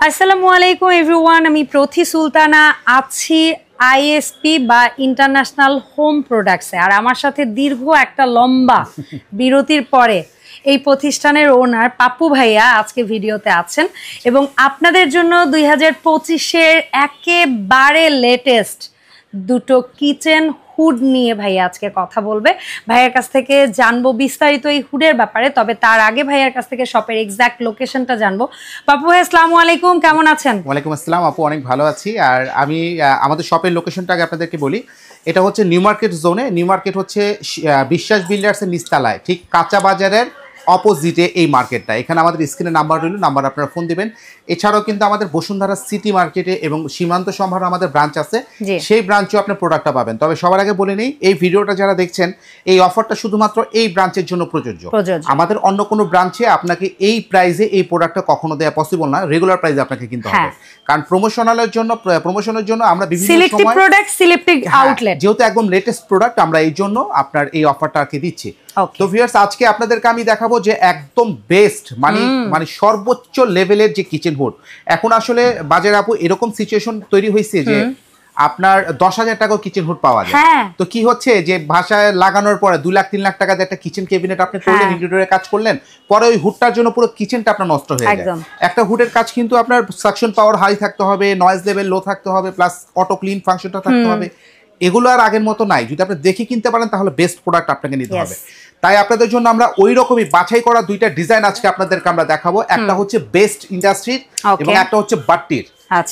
আসসালামু আলাইকুম এভরিওয়ান, আমি প্রথি সুলতানা আছি আইএসপি বা ইন্টারন্যাশনাল হোম প্রোডাক্টসে। আর আমার সাথে দীর্ঘ একটা লম্বা বিরতির পরে এই প্রতিষ্ঠানের ওনার পাপ্পু ভাইয়া আজকে ভিডিওতে আছেন এবং আপনাদের জন্য 2025-এর একেবারে লেটেস্ট দুটো কিচেন হুড নিয়ে ভাইয়া আজকে কথা বলবে। ভাইয়ার কাছ থেকে জানবো বিস্তারিত এই হুডের ব্যাপারে, তবে তার আগে ভাইয়ার কাছ থেকে শপের এক্সাক্ট লোকেশনটা জানবো। পাপ্পু ভাই আসসালামু আলাইকুম, কেমন আছেন? ওয়ালাইকুম আসসালাম আপু, অনেক ভালো আছি। আর আমি আমাদের শপের লোকেশনটা আগে আপনাদেরকে বলি। এটা হচ্ছে নিউ মার্কেট জোনে। নিউ মার্কেট হচ্ছে বিশ্বাস বিল্ডার্সের নিচতলায়, ঠিক কাঁচা বাজারের অপোজিটে এই মার্কেটটা। এখানে আমাদের স্ক্রিনে নাম্বার রইল, নাম্বার আপনারা ফোন দিবেন। এছাড়াও কিন্তু আমাদের বসুন্ধরা সিটি মার্কেটে এবং সীমান্ত সম্ভার আমাদের ব্রাঞ্চ আছে, সেই ব্রাঞ্চেও আপনি প্রোডাক্টটা পাবেন। তবে সবার আগে বলে নেই, এই ভিডিওটা যারা দেখছেন এই অফারটা শুধুমাত্র এই ব্রাঞ্চের জন্য প্রযোজ্য। আমাদের অন্য কোনো ব্রাঞ্চে আপনাকে এই প্রাইসে এই প্রোডাক্টটা কখনো দেওয়া পসিবল না। রেগুলার প্রাইসে আপনাকে কিনতে হবে, কারণ প্রমোশনের জন্য আমরা বিভিন্ন সময় প্রোডাক্ট সিলেক্টেড আউটলেট, যেহেতু একদম লেটেস্ট প্রোডাক্ট, আমরা এই জন্য আপনার এই অফারটাকে দিচ্ছি। তো ভিউয়ার্স, আজকে আপনাদেরকে আমি দেখাবো যে একদম বেস্ট মানে সর্বোচ্চ লেভেলের যে কিচেন হুড। এখন আসলে বাজারে আপু এরকম সিচুয়েশন তৈরি হয়েছে যে আপনার 10,000 টাকা কিচেন হুড পাওয়া যায়। তো কি হচ্ছে যে বাসায় লাগানোর পরে 2 লাখ 3 লাখ টাকা দিয়ে একটা কিচেন ক্যাবিনেট আপনি করলেন, ইন্টেরিয়রে কাজ করলেন, পরে ওই হুডটার জন্য পুরো কিচেনটা আপনার নষ্ট হয়ে যায়। একটা হুডের কাজ কিন্তু আপনার সাকশন পাওয়ার হাই থাকতে হবে, নয়েজ লেভেল লো থাকতে হবে, প্লাস অটো ক্লিন ফাংশনটা থাকতে হবে। এগুলো আর আগের মতো নাই। যদি আপনি দেখে কিনতে পারেন তাহলে বেস্ট প্রোডাক্ট আপনাকে নিতে হবে। তাই আপনাদের জন্য আমরা ওই রকমই বাছাই করা দুইটা ডিজাইন আজকে আপনাদেরকে আমরা দেখাবো। একটা হচ্ছে বেস্ট ইন্ডাস্ট্রির এবং একটা হচ্ছে বাট্টির।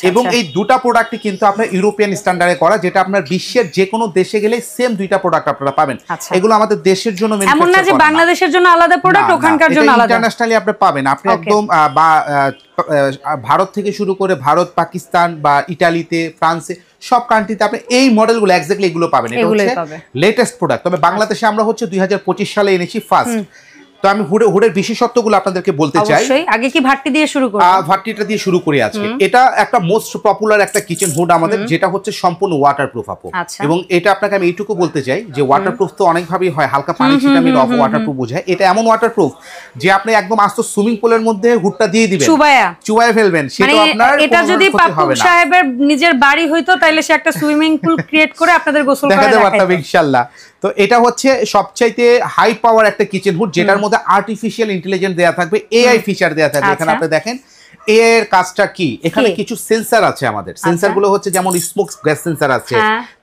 এবং এই দুটা প্রোডাক্টই কিন্তু আপনার ইউরোপিয়ান স্ট্যান্ডার্ডে করা, যেটা আপনার বিশ্বের যে কোনো দেশে গেলে সেম দুইটা প্রোডাক্ট আপনারা পাবেন। এগুলো আমাদের দেশের জন্য এমন না যে বাংলাদেশের জন্য আলাদা প্রোডাক্ট, ওখানকার জন্য আলাদা, ইন্টারন্যাশনালি আপনি পাবেন। আপনি একদম ভারত থেকে শুরু করে ভারত, পাকিস্তান বা ইটালিতে, ফ্রান্সে সব কান্ট্রিতে আপনি এই মডেলগুলো এক্স্যাক্টলি এগুলো পাবেন। এটা হচ্ছে লেটেস্ট প্রোডাক্ট। তবে বাংলাদেশে আমরা হচ্ছে 2025 সালে এনেছি ফার্স্ট। তো আমি হুডের বিশেষত্বগুলো আপনাদেরকে বলতে চাই। আগে কি ভাট্টি দিয়ে শুরু করি? ভাট্টিটা দিয়ে শুরু করি আজকে। এটা একটা মোস্ট পপুলার একটা কিচেন হুড আমাদের, যেটা হচ্ছে সম্পূর্ণ ওয়াটারপ্রুফ আপু। এবং এটা আপনাকে আমি এইটুকু বলতে চাই যে ওয়াটারপ্রুফ তো অনেকভাবেই হয়, হালকা পানি ছিটামির ওয়াটারপ্রুফ বোঝায়। এটা এমন ওয়াটারপ্রুফ যে আপনি একদম আস্ত সুইমিং পুলের মধ্যে হুডটা দিয়ে দিবেন, চুবায়া ফেলবেন, সেটা আপনার এটা যদি পাপ্পু সাহেবের নিজের বাড়ি হইতো তাহলে সে একটা সুইমিং পুল ক্রিয়েট করে আপনাদের গোসল করাতে দেখাতে পারতাম ইনশাআল্লাহ। তো এটা হচ্ছে সবচাইতে হাই পাওয়ার একটা কিচেন হুড, যেটার মধ্যে আর্টিফিশিয়াল ইন্টেলিজেন্স দেয়া থাকবে, এআই ফিচার দেয়া থাকবে। এখানে আপনি দেখেন এআই এর কাজটা কি। এখানে কিছু সেন্সর আছে আমাদের। সেন্সর গুলো হচ্ছে যেমন স্মোক গ্যাস সেন্সর আছে,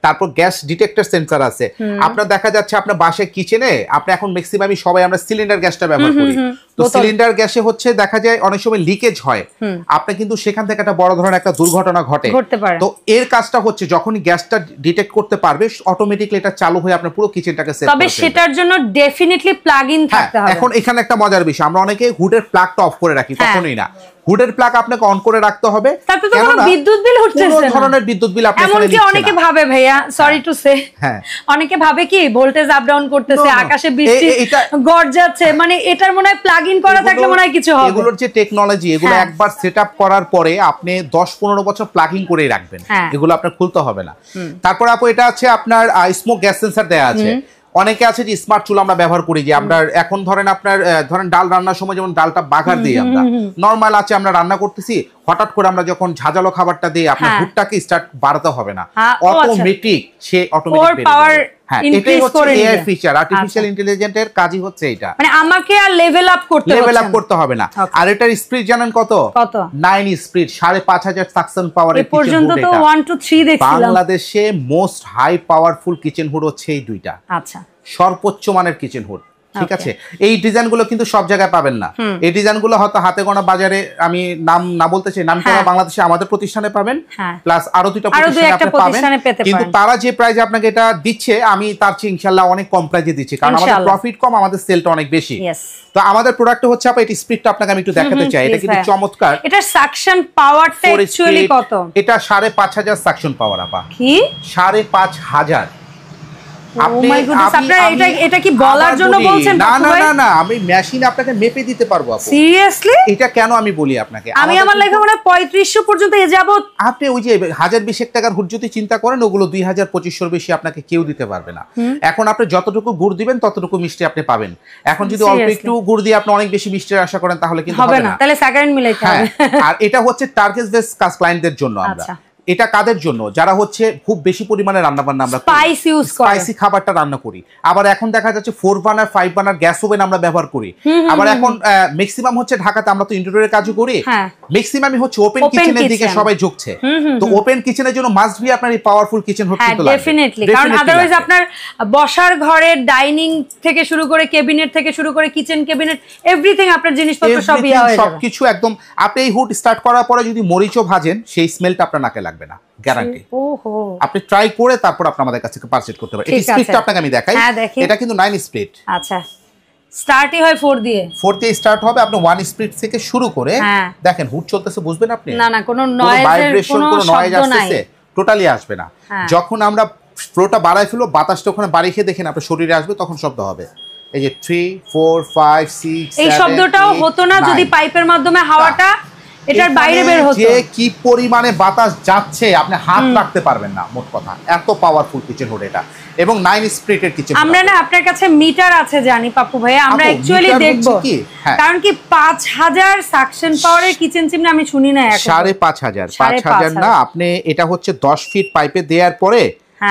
তারপর গ্যাস ডিটেক্টর সেন্সর আছে। আপনার দেখা যাচ্ছে আপনার বাসায় কিচেনে আপনি এখন ম্যাক্সিমামই সবাই আমরা সিলিন্ডার গ্যাসটা ব্যবহার করি। তো সিলিন্ডার গ্যাসে হচ্ছে দেখা যায় অনেক সময় লিকেজ হয়, আপনি কিন্তু সেখান থেকে একটা বড় ধরনের একটা দুর্ঘটনা ঘটে। তো এর কাজটা হচ্ছে যখনই গ্যাসটা ডিটেক্ট করতে পারবে, অটোমেটিক্যালি এটা চালু হয়ে আপনার পুরো কিচেনটাকে সেভ করবে। তবে সেটার জন্য ডেফিনেটলি প্লাগ ইন থাকতে হবে। এখন এখানে একটা মজার বিষয়, আমরা অনেকে হুডের প্লাগটা অফ করে রাখি, কখনোই না। হুডের প্লাগ আপনাকে অন করে রাখতে হবে, কারণ বিদ্যুৎ বিল উঠছে না। কোন ধরনের বিদ্যুৎ বিল আপনি এখানে দিচ্ছেন না। অনেকে ভাবে ভাইয়া, সরি টু সে, অনেকে ভাবে কি ভোল্টেজ আপ ডাউন করতেছে, আকাশে বৃষ্টি গর্জাচ্ছে, মানে এটার মনে হয় প্লাগ ইন করা থাকলে মনে হয় কিছু হবে। এগুলোর যে টেকনোলজি, এগুলো একবার সেটআপ করার পরে আপনি 10-15 বছর প্লাগিং করেই রাখবেন, এগুলো আপনার খুলতে হবে না। তারপর আপু এটা আছে আপনার স্মোক গ্যাস সেন্সর দেয়া আছে। অনেকে আছে যে স্মার্ট চুলা আমরা ব্যবহার করি, যে আমরা এখন ধরেন ডাল রান্নার সময় যেমন ডালটা বাগার দিই, আমরা নরমাল আছে আমরা রান্না করতেছি, হঠাৎ করে আমরা যখন ঝাঁঝালো খাবারটা দিই, আপনার হুডটাকে স্টার্ট বাড়াতে হবে না, অটোমেটিক সে অটোমেটিক পাওয়ার। এটাই হচ্ছে এআই ফিচার, আর্টিফিশিয়াল ইন্টেলিজেন্সের কাজই হচ্ছে এটা। মানে আমাকে আর লেভেল আপ করতে হবে না। আর এটার স্পিড জানেন কত? 9 স্পিড, 5,500 সাকশন পাওয়ারের কিচেন হুড। পর্যন্ত তো 1 2 3 দেখছিলাম। বাংলাদেশে most high powerful kitchen hood হচ্ছে এই দুইটা। আচ্ছা, সর্বোচ্চ মানের কিচেন হুড। ঠিক আছে, এই ডিজাইনগুলো কিন্তু সব জায়গায় পাবেন না। এই ডিজাইনগুলো হয়তো হাতে গোনা বাজারে, আমি নাম না বলতে চাই, নাম করা বাংলাদেশে আমাদের প্রতিষ্ঠানে পাবেন, প্লাস আরো দুইটা প্রতিষ্ঠানে আপনি পাবেন। কিন্তু তারা যে প্রাইসে আপনাকে এটা দিচ্ছে, আমি তার চেয়ে ইনশাআল্লাহ অনেক কম প্রাইসে দিচ্ছি, কারণ আমাদের প্রফিট কম, আমাদের সেলটা অনেক বেশি। তো আমাদের প্রোডাক্ট হচ্ছে আপা, এটা স্পিডটা আপনাকে আমি একটু দেখাতে চাই। এটা কিন্তু চমৎকার। এটা সাকশন পাওয়ারটা অ্যাকচুয়ালি কত? এটা 5,500 সাকশন পাওয়ার আপা। কি 5,500? এটা কি বলার জন্য বলছেন? না না না না, আমি মেশিন আপনাকে মেপে দিতে পারবো আপু। সিরিয়াসলি? এটা কেন আমি বলি আপনাকে, আমি আমার লাইফে মনে হয় 3500 পর্যন্ত এ যাবত। আপনি ওই যে 1020 টাকার হুড যদি চিন্তা করেন, ওগুলো 2000-2500 বেশি আপনাকে কেউ দিতে পারবে না। এখন আপনি যতটুকু গুড় দিবেন ততটুকু মিষ্টি আপনি পাবেন। এখন যদি অল্প একটু গুড় দিয়ে আপনি অনেক বেশি মিষ্টির আশা করেন তাহলে কিন্তু হবে না, তাহলে স্যাকারিন মিলাইতে হবে। আর এটা হচ্ছে টার্গেট বেস ক্লায়েন্টদের জন্য আমরা। এটা কাদের জন্য? যারা হচ্ছে খুব বেশি পরিমাণে রান্না বান্না আমরা স্পাইসি খাবারটা রান্না করি। আবার এখন দেখা যাচ্ছে 4 বার্নার 5 বার্নার গ্যাস ওভেন আমরা ব্যবহার করি। আবার এখন ম্যাক্সিমাম হচ্ছে ঢাকাতে আমরা তো ইন্টেরিয়রের কাজও করি, ম্যাক্সিমামই হচ্ছে ওপেন কিচেনের দিকে সবাই ঝুঁকছে। তো ওপেন কিচেনের জন্য মাস্ট বি আপনার এই পাওয়ারফুল কিচেন হুড কিন্তু লাগবে ডেফিনেটলি, কারণ আদারওয়াইজ আপনার বসার ঘরে ডাইনিং থেকে শুরু করে ক্যাবিনেট থেকে শুরু করে কিচেন ক্যাবিনেট এভরিথিং আপনার জিনিসপত্র সব ইয়া হয়ে যাবে, সবকিছু একদম। আপনি এই হুড স্টার্ট করার পরে যদি মরিচও ভাজেন, সেই স্মেলটা আপনার নাকে লাগবে না, গ্যারান্টি। আপনি ট্রাই করে তারপর আপনি আমাদের কাছ থেকে পারচেজ করতে পারেন। এই স্প্লিটটা আপনাকে আমি দেখাই, এটা কিন্তু 9 স্প্লিট। আচ্ছা, স্টার্টই হয় 4 দিয়ে, 4 দিয়ে স্টার্ট হবে। আপনি 1 স্প্লিট থেকে শুরু করে দেখেন হুড চলতেছে, বুঝবেন আপনি? না না, কোনো নয়েজের কোনো নয়েজ আসছে টোটালি আসবে না। যখন আমরা ফ্লোটা বাড়াই ফেলবো, বাতাসটা ওখানে বাড়ি খেয়ে দেখেন আপনার শরীরে আসবে, তখন শব্দ হবে। এই যে 3 4 5 6 এই শব্দটাও হতো না যদি পাইপের মাধ্যমে হাওয়াটা এটার বাইরে বের হতো। যে কি পরিমাণে বাতাস যাচ্ছে আপনি হাত রাখতে পারবেন না, মোট কথা এত পাওয়ারফুল কিচেন হুড এটা, এবং 9 স্প্লিটের কিচেন। আমরা না আপনার কাছে মিটার আছে জানি পাপ্পু ভাইয়া, আমরা অ্যাকচুয়ালি দেখব, কারণ কি 5000 সাকশন পাওয়ারের কিচেন চিমনি আমি শুনি না এখন। 5500 না, আপনি এটা হচ্ছে 10 ফিট পাইপে দেওয়ার পরে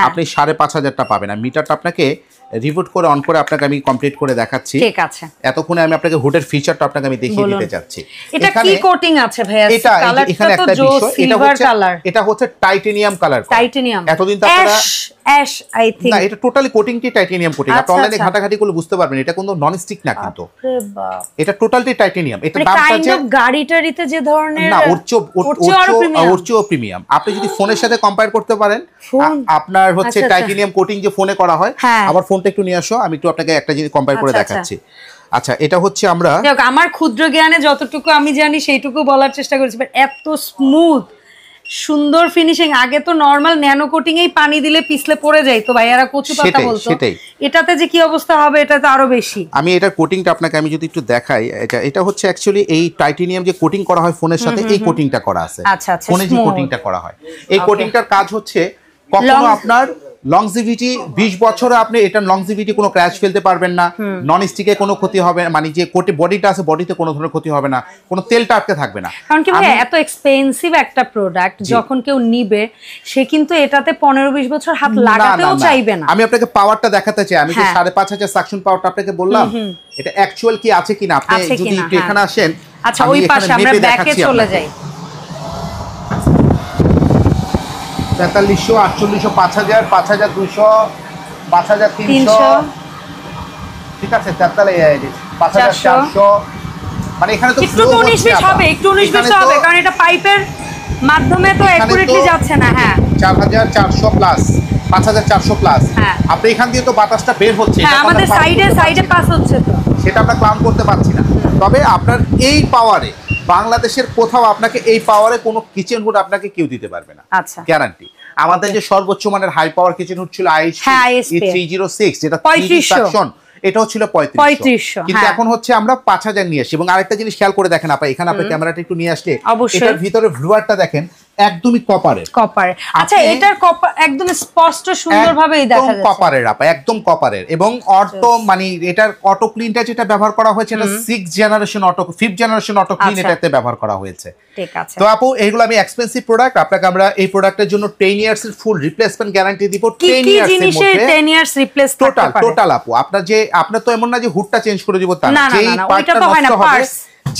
আপনি 5500টা পাবেন। আর মিটারটা আপনাকে রিবুট করে অন করে আপনাকে আমি কমপ্লিট করে দেখাচ্ছি। ঠিক আছে, এতক্ষণে আমি আপনাকে হুডের ফিচারটা আপনাকে আমি দেখিয়ে দিতে যাচ্ছি। এটা কি কোটিং আছে ভাইয়া? এটা এখানে একটা বিষয়, এটা হচ্ছে টাইটেনিয়াম কালার। টাইটেনিয়াম এতদিন তো আপনারা অ্যাশ আই থিং না, এটা টোটালি কোটিংটি টাইটেনিয়াম কোটিং। আপনি অনলাইনে ঘাটাঘাটি করলে বুঝতে পারবেন এটা কোনো নন স্টিক না, কিন্তু এটা টোটালি টাইটেনিয়াম। এটা দাম আছে গাড়িটারিতে যে ধরনের না, ওরচো প্রিমিয়াম। আপনি যদি ফোনের সাথে কম্পেয়ার করতে পারেন, আপনার হচ্ছে টাইটেনিয়াম কোটিং যে ফোনে করা হয়। আবার ফোনটা একটু নিয়ে আসো, আমি একটু আপনাকে একটা জিনিস কম্পেয়ার করে দেখাচ্ছি। আচ্ছা, এটা হচ্ছে আমরা আমার ক্ষুদ্র জ্ঞানে যতটুকু আমি জানি সেইটুকু বলার চেষ্টা করেছি। এত স্মুথ সুন্দর ফিনিশিং। আগে তো নরমাল ন্যানো কোটিং এই পানি দিলে পিছলে পড়ে যায়, তো ভাইয়ারা কচু পাতা বলতো, এটাতে যে কি অবস্থা হবে এটা তো আরো বেশি। আমি এটার কোটিংটা আপনাকে আমি যদি একটু দেখাই, এটা হচ্ছে অ্যাকচুয়ালি এই টাইটেনিয়াম যে কোটিং করা হয় ফোনের সাথে, এই কোটিংটা করা আছে ফোনে যে কোটিংটা করা হয়। এই কোটিংটার কাজ হচ্ছে কখনো আপনার লংজিভিটি 20 বছরে আপনি এটা লংজিভিটি কোনো ক্র্যাশ ফেলতে পারবেন না, নন স্টিকে কোনো ক্ষতি হবে না, মানে যে কোটে বডিটা আছে বডিতে কোনো ধরনের ক্ষতি হবে না, কোনো তেলটা আটকে থাকবে না। কারণ কি ভাই এত এক্সপেন্সিভ একটা প্রোডাক্ট যখন কেউ নিবে, সে কিন্তু এটাতে 15-20 বছর হাত লাগাতেও চাইবে না। আমি আপনাকে পাওয়ারটা দেখাতে চাই। আমি যে 5500 সাকশন পাওয়ারটা আপনাকে বললাম, এটা অ্যাকচুয়াল কি আছে কিনা আপনি যদি একটু এখানে আসেন। আচ্ছা, ওই পাশে আমরা ব্যাকে চলে যাই। 4300 4800 5000 5200 5300, ঠিক আছে, 5400, মানে এখানে তো একটু 19-20 হবে, একটু 19-20 হবে, কারণ এটা পাইপের মাধ্যমে তো অ্যাকুরেটলি যাচ্ছে না। হ্যাঁ, 4400 প্লাস 5400 প্লাস। আপনি এখান দিয়ে তো বাতাসটা বের হচ্ছে, এটা আমাদের সাইডে পাস হচ্ছে, তো সেটা আমরা ক্লাউন করতে পারছি না। তবে আপনার এই পাওয়ারে বাংলাদেশের কোথাও আপনাকে এই পাওয়ারে কোনো কিচেন হুড আপনাকে কেউ দিতে পারবে না, আচ্ছা, গ্যারান্টি। আমাদের যে সর্বোচ্চ মানের হাই পাওয়ার কিচেন হুড ছিল ISP 306, যেটা 3 সেকশন, এটাও ছিল 3500, কিন্তু এখন হচ্ছে আমরা 5000 নিয়ে আসি। এবং আরেকটা জিনিস খেয়াল করে দেখেন আপা, এখানে আপনি ক্যামেরাটা একটু নিয়ে আসলে এটার ভিতরে ভ্লুয়ারটা দেখেন একদমই কপারের। আচ্ছা, এটার কপার একদম স্পষ্ট সুন্দরভাবেই দেখা যাচ্ছে, কপারের আপা, একদম কপারের। এবং অটো মানে এটার অটো ক্লিনটা যেটা ব্যবহার করা হয়েছে, এটা 6th generation auto, 5th generation auto clean এটাতে ব্যবহার করা হয়েছে। ঠিক আছে। তো আপু এগুলো আমি এক্সপেন্সিভ প্রোডাক্ট, আপনাকে আমরা এই প্রোডাক্টের জন্য 10 ইয়ার্স এর ফুল রিপ্লেসমেন্ট গ্যারান্টি দিব। 10 ইয়ার্স এর মধ্যে 10 ইয়ার্স রিপ্লেস টোটাল আপু। আপনার তো এমন না যে হুডটা চেঞ্জ করে দিব, তা না, যেই পার্টটা নষ্ট হবে,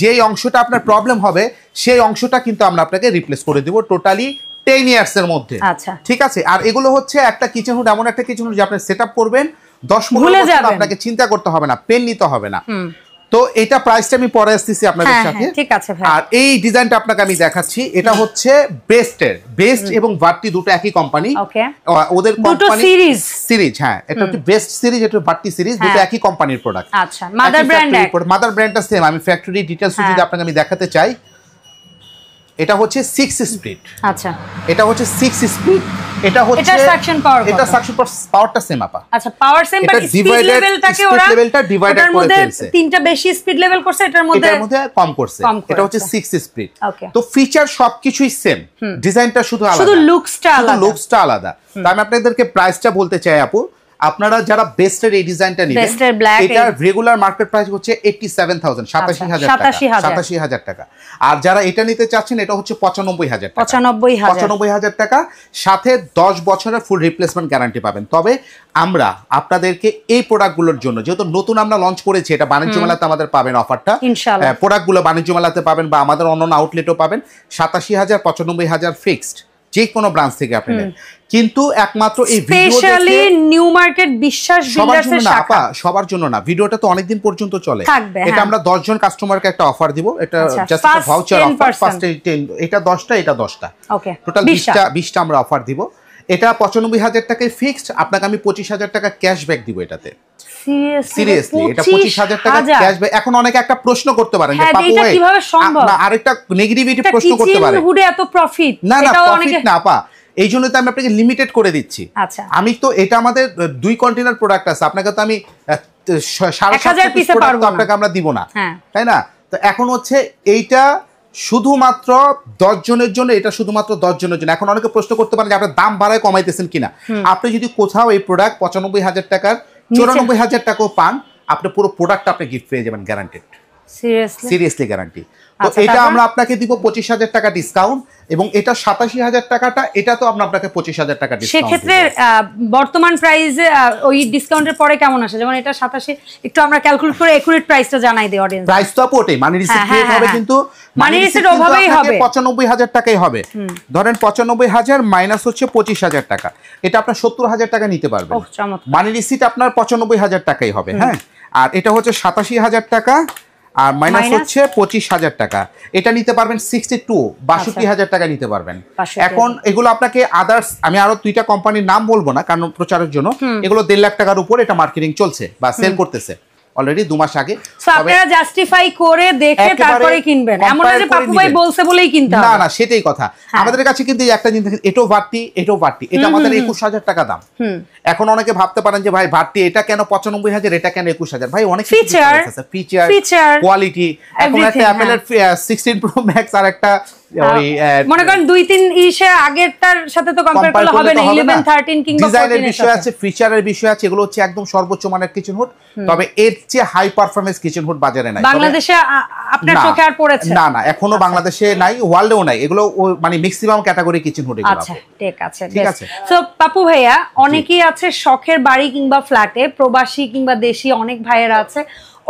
যেই অংশটা আপনার প্রবলেম হবে, সেই অংশটা কিন্তু আমরা আপনাকে রিপ্লেস করে দিব টোটালি 10 ইয়ার্স এর মধ্যে। আচ্ছা, ঠিক আছে। আর এগুলো হচ্ছে একটা কিচেন হুড, এমন একটা কিচেন হুড যে আপনি সেটআপ করবেন 10-15 বছর আপনাকে চিন্তা করতে হবে না, পেন নিতে হবে না। তো এটা প্রাইসটা আমি পরে আসতেছি আপনাদের সাথে। ঠিক আছে ভাই। আর এই ডিজাইনটা আপনাকে আমি দেখাচ্ছি, এটা হচ্ছে বেস্ট এবং ভার্টি দুটো একই কোম্পানি। ওকে, ওদের কোম্পানি সিরিজ। হ্যাঁ, এটা হচ্ছে বেস্ট সিরিজ, এটা ভার্টি সিরিজ, দুটো একই কোম্পানির প্রোডাক্ট। আচ্ছা, মাদার ব্র্যান্ডটা সেম। আমি ফ্যাক্টরি ডিটেইলস যদি আপনাকে আমি দেখাতে চাই, এটা হচ্ছে 6 স্পিড। আচ্ছা, এটা হচ্ছে 6 স্পিড। এটা হচ্ছে এটা সাকশন পাওয়ার, এটা সাকশন পাওয়ারটা সেম আপা। আচ্ছা, পাওয়ার সেম, বাট স্পিড লেভেলটাকে ওরা ডিভাইডার করে ফেলছে। তিনটা বেশি স্পিড লেভেল করছে, এটার মধ্যে কম করছে। এটা হচ্ছে 6 স্পিড। ওকে, তো ফিচার সবকিছুই সেম, ডিজাইনটা শুধু আলাদা, শুধু লুকসটা আলাদা। তো আমি আপনাদেরকে প্রাইসটা বলতে চাই আপু, আপনারা যারা বেস্টের এই ডিজাইনটা নেবেন, এটার রেগুলার মার্কেট প্রাইস হচ্ছে 87,000, 87,000 টাকা। আর যারা এটা নিতে চাচ্ছেন, এটা হচ্ছে 95,000 টাকা, সাথে 10 বছরের ফুল রিপ্লেসমেন্ট গ্যারান্টি পাবেন। তবে আমরা আপনাদেরকে এই প্রোডাক্টগুলোর জন্য, যেহেতু নতুন আমরা লঞ্চ করেছি, এটা বাণিজ্য মেলাতে আমাদের পাবেন অফারটা, প্রোডাক্টগুলো বাণিজ্য মেলাতে পাবেন বা আমাদের অন্যান্য আউটলেটও পাবেন। 87,000, 95,000 ফিক্সড, যে কোনো ব্রাঞ্চ থেকে আপনি নেন। কিন্তু একমাত্র এই স্পেশালি নিউ মার্কেট বিশ্বাস বিল্ডার্সের শাখা, সবার জন্য না। ভিডিওটা তো অনেকদিন পর্যন্ত চলে, এটা আমরা 10 জন কাস্টমারকে একটা অফার দিব। এটা জাস্ট একটা ভাউচার অফার, ফার্স্ট এটা 10টা, এটা 10টা, ওকে, টোটাল 20টা আমরা অফার দিব। এটা 95,000 টাকায় ফিক্সড, আপনাকে আমি 25,000 টাকা ক্যাশব্যাক দিব এটাতে। সিরিয়াসলি, এটা 25,000 টাকা ক্যাশব্যাক। এখন অনেকে একটা প্রশ্ন করতে পারেন যে পাপু ভাই কিভাবে সম্ভব, না আরেকটা নেগেটিভিটি প্রশ্ন করতে পারেন, হুডে এত প্রফিট? না প্রফিট না আপা, এই জন্য তো আমি আপনাকে লিমিটেড করে দিচ্ছি। আচ্ছা, আমি তো এটা আমাদের 2 কন্টেনার প্রোডাক্ট আছে, আপনাকে তো আমি 750 পিস প্রোডাক্ট আপনাকে আমরা দিব না, তাই না? তো এখন হচ্ছে এইটা শুধুমাত্র 10 জনের জন্য, এটা শুধুমাত্র 10 জনের জন্য। এখন অনেকে প্রশ্ন করতে পারেন যে আপনার দাম বাড়ায় কমাইতেছেন কিনা। আপনি যদি কোথাও এই প্রোডাক্ট 95,000 টাকার 94,000 টাকাও পান, আপনি পুরো প্রোডাক্ট আপনি গিফট পেয়ে যাবেন, গ্যারান্টেড, সিরিয়াসলি গ্যারান্টি। তো এটা আমরা আপনাকে দিব 25,000 টাকা ডিসকাউন্ট, এবং এটা 87,000 টাকাটা, এটা তো আমরা আপনাকে 25,000 টাকা ডিসকাউন্ট। সেক্ষেত্রে বর্তমান প্রাইসে ওই ডিসকাউন্টের পরে কেমন আসে? যেমন এটা 87, একটু আমরা ক্যালকুলেট করে একুরেট প্রাইসটা জানাই দেই অডিয়েন্স। প্রাইস তো ওটাই, মানি রিসিট ক্রিয়েট হবে, কিন্তু মানি রিসিট ওভাবেই হবে, 95,000 টাকাই হবে। ধরেন 95,000 মাইনাস হচ্ছে 25,000 টাকা, এটা আপনার 70,000 টাকা নিতে পারবেন। মানি রিসিট আপনার 95,000 টাকাই হবে। হ্যাঁ, আর এটা হচ্ছে 87,000 টাকা, আর মাইনাস হচ্ছে 25,000 টাকা, এটা নিতে পারবেন 62,000 টাকা নিতে পারবেন। এখন এগুলো আপনাকে আদার্স, আমি আরো 2টা কোম্পানির নাম বলবো না কারণ প্রচারের জন্য, এগুলো 1.5 লাখ টাকার উপর এটা মার্কেটিং চলছে বা সেল করতেছে অলরেডি 2 মাস আগে। সো আপনারা জাস্টিফাই করে দেখে তারপরে কিনবেন, এমন না যে পাপু ভাই বলছে বলেই কিনতে হবে, না সেটাই কথা। আমাদের কাছে কিন্তু একটা জিনিস, এটাও ভার্টি, এটা আমাদের 21,000 টাকা দাম। এখন অনেকে ভাবতে পারেন যে ভাই ভার্টি এটা কেন 95,000, এটা কেন 21,000? ভাই অনেক ফিচার, কোয়ালিটি। এখন একটা অ্যাপলের 16 প্রো ম্যাক্স আর একটা মনে করেন 2-3 ইসে আগেরটার সাথে তো কম্পেয়ার করলে হবে না, 11 13 কিংবা 14 ডিজাইনের বিষয় আছে, ফিচারের বিষয় আছে, এগুলো হচ্ছে একদম সর্বোচ্চ মানের কিচেন হুড। তবে এর চেয়ে হাই পারফরম্যান্স কিচেন হুড বাজারে নাই, বাংলাদেশে আপনার চোখে আর পড়েছে না এখনো বাংলাদেশে নাই, ওয়ার্ল্ডেও নাই, এগুলো মানে ম্যাক্সিমাম ক্যাটাগরি কিচেন হুড এগুলো। আচ্ছা, ঠিক আছে। সো পাপু ভাইয়া, অনেকেই আছে শখের বাড়ি কিংবা ফ্ল্যাটে, প্রবাসী কিংবা দেশি অনেক ভাইয়েরা আছে,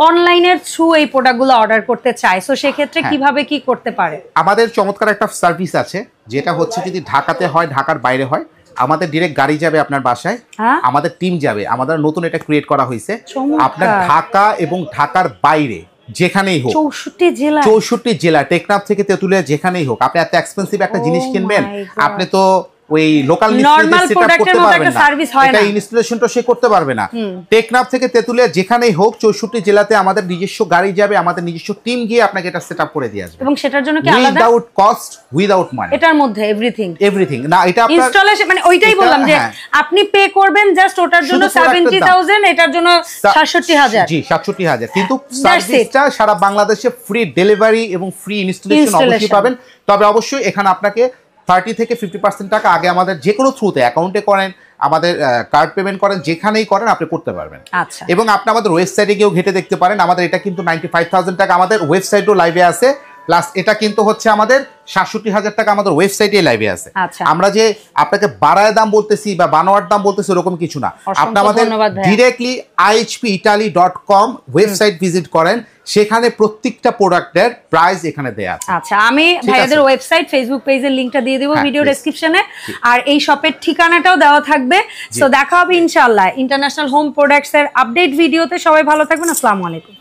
অনলাইনের থ্রু এই প্রোডাক্টগুলো অর্ডার করতে চায়, সো সেক্ষেত্রে কিভাবে কি করতে পারে? আমাদের চমৎকার একটা সার্ভিস আছে, যেটা হচ্ছে যদি ঢাকাতে হয়, ঢাকার বাইরে হয়, আমাদের ডিরেক্ট গাড়ি যাবে আপনার বাসায়, আমাদের টিম যাবে, আমাদের নতুন এটা ক্রিয়েট করা হয়েছে। আপনার ঢাকা এবং ঢাকার বাইরে যেখানেই হোক, 64 জেলা, টেকনাফ থেকে তেতুলিয়া, যেখানেই হোক, আপনি এত এক্সপেন্সিভ একটা জিনিস কিনবেন, আপনি তো ওই লোকাল মিস্ত্রি সেটআপ করতে পারবেন না, এটা ইনস্টলেশনটা সে করতে পারবে না। টেকনাফ থেকে তেতুলিয়া যেখানেই হোক, 64 জেলাতে আমাদের নিজস্ব গাড়ি যাবে, আমাদের নিজস্ব টিম গিয়ে আপনাকে এটা সেটআপ করে দিয়ে আসবে, এবং সেটার জন্য কি আলাদা, উইদাউট কস্ট, উইদাউট মানি, এটার মধ্যে এভরিথিং না, এটা আপনার ইনস্টলেশন, মানে ওইটাই বললাম যে আপনি পে করবেন জাস্ট ওটার জন্য 70,000, এটার জন্য 67,000, জি 67,000, কিন্তু সার্ভিসটা সারা বাংলাদেশে ফ্রি ডেলিভারি এবং ফ্রি ইনস্টলেশন অবশ্যই পাবেন। তবে অবশ্যই এখানে আপনাকে 30 থেকে 50% টাকা আগে আমাদের যে কোনো থ্রুতে অ্যাকাউন্টে করেন, আমাদের কার্ড পেমেন্ট করেন, যেখানেই করেন আপনি করতে পারবেন। আচ্ছা, এবং আপনি আমাদের ওয়েবসাইটে গিয়েও ঘেটে দেখতে পারেন, আমাদের এটা কিন্তু 95,000 টাকা আমাদের ওয়েবসাইটও লাইভে আছে, প্লাস এটা কিন্তু হচ্ছে আমাদের 67,000 টাকা আমাদের ওয়েবসাইটে লাইভে আছে। আমরা যে আপনাকে বাড়ায় দাম বলতেছি বা বানোয়ার দাম বলতেছি এরকম কিছু না, আপনি আমাদের ডিরেক্টলি ihpitaly.com ওয়েবসাইট ভিজিট করেন, সেখানে প্রত্যেকটা প্রোডাক্টের প্রাইস এখানে দেয়া আছে। আচ্ছা, আমি ভাইয়াদের ওয়েবসাইট, ফেসবুক পেজের লিংকটা দিয়ে দেব ভিডিও ডেসক্রিপশনে, আর এই শপের ঠিকানাটাও দেওয়া থাকবে। সো দেখা হবে ইনশাআল্লাহ ইন্টারন্যাশনাল হোম প্রোডাক্টস এর আপডেট ভিডিওতে। সবাই ভালো থাকবেন, আসসালামু আলাইকুম।